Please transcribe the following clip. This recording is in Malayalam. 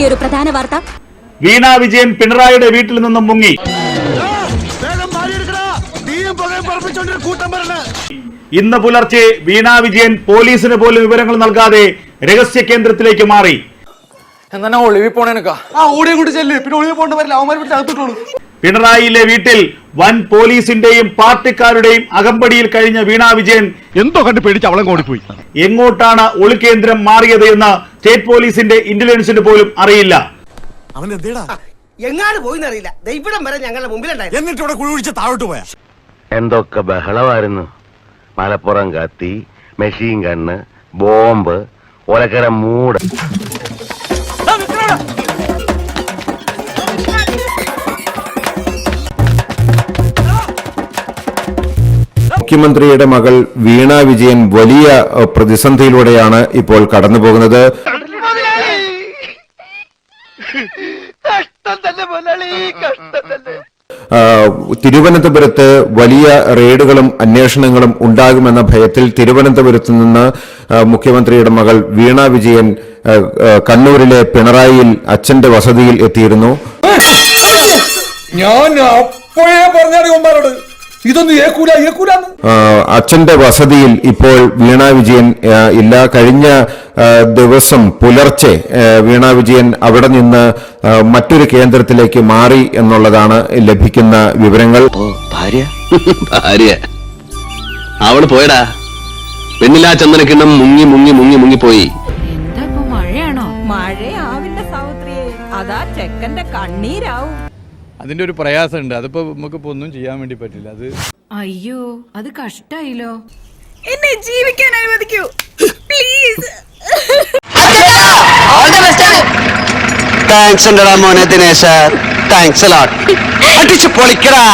കിട്ടിയൊരു പ്രധാന വാർത്ത. വീണ വിജയൻ പിണറായിയുടെ വീട്ടിൽ നിന്നും മുങ്ങി. ഇന്ന് പുലർച്ചെ വീണ വിജയൻ പോലീസിന് പോലും വിവരങ്ങൾ നൽകാതെ രഹസ്യ കേന്ദ്രത്തിലേക്ക് മാറി. പിണറായിയിലെ വീട്ടിൽ വൻ പോലീസിന്റെയും പാർട്ടിക്കാരുടെയും അകമ്പടിയിൽ കഴിഞ്ഞ വീണ വിജയൻ എന്തോ കണ്ട് പേടിച്ച് അവളെ ഓടിപ്പോയി. എങ്ങോട്ടാണ് ഒളികേന്ദ്രം മാറിയത് എന്ന് സ്റ്റേറ്റ് പോലീസിന്റെ ഇന്റലിജൻസിന് പോലും അറിയില്ല. എങ്ങാട് പോയിന്നറിയില്ല. ഇവിടം വരെ ഞങ്ങളുടെ മുമ്പിലുണ്ടായിരുന്നു. എന്നിട്ട് ഇവിടെ കുഴി പിടിച്ച് താഴോട്ട് പോയാ. എന്തൊക്കെ ബഹളമായിരുന്നു. മലപ്പുറം കത്തി, മെഷീൻ ഗണ്ണ്, ബോംബ്, ഒലക്കര മൂട്. മുഖ്യമന്ത്രിയുടെ മകൾ വീണ വിജയൻ വലിയ പ്രതിസന്ധിയിലൂടെയാണ് ഇപ്പോൾ കടന്നുപോകുന്നത്. തിരുവനന്തപുരത്ത് വലിയ റെയ്ഡുകളും അന്വേഷണങ്ങളും ഉണ്ടാകുമെന്ന ഭയത്തിൽ തിരുവനന്തപുരത്ത് നിന്ന് മുഖ്യമന്ത്രിയുടെ മകൾ വീണ വിജയൻ കണ്ണൂരിലെ പിണറായിയിൽ അച്ഛന്റെ വസതിയിൽ എത്തിയിരുന്നു. ഞാൻ അപ്പോഴേ പറഞ്ഞോട് ഇതൊന്നും ഏക്കൂലാന്ന്. അച്ഛന്റെ വസതിയിൽ ഇപ്പോൾ വീണ വിജയൻ ഇല്ല. കഴിഞ്ഞ ദിവസം പുലർച്ചെ വീണ വിജയൻ അവിടെ നിന്ന് മറ്റൊരു കേന്ദ്രത്തിലേക്ക് മാറി എന്നുള്ളതാണ് ലഭിക്കുന്ന വിവരങ്ങൾ. ഭാര്യ അവള് പോയടാ. പെണ്ണില്ലാ ചന്ദനക്കിണ്ണം മുങ്ങി മുങ്ങി മുങ്ങി മുങ്ങിപ്പോയി. എന്താ മഴയാണോ? മഴയാവില്ല സാവിത്രിയെ, അതാ ചെക്കന്റെ കണ്ണീരാവും. അതിന്റെ ഒരു പ്രയാസമുണ്ട്. അതിപ്പോ നമുക്കിപ്പോ ഒന്നും ചെയ്യാൻ വേണ്ടി പറ്റില്ല. അത് അയ്യോ, അത് കഷ്ടായില്ലോ. എന്നെ ജീവിക്കാൻ അനുവദിക്കൂ പ്ലീസ്. താങ്ക്സ് ഉണ്ടടാ മോനെ ദിനേശ. താങ്ക്സ് അടിച്ചു പൊളിക്കടാ.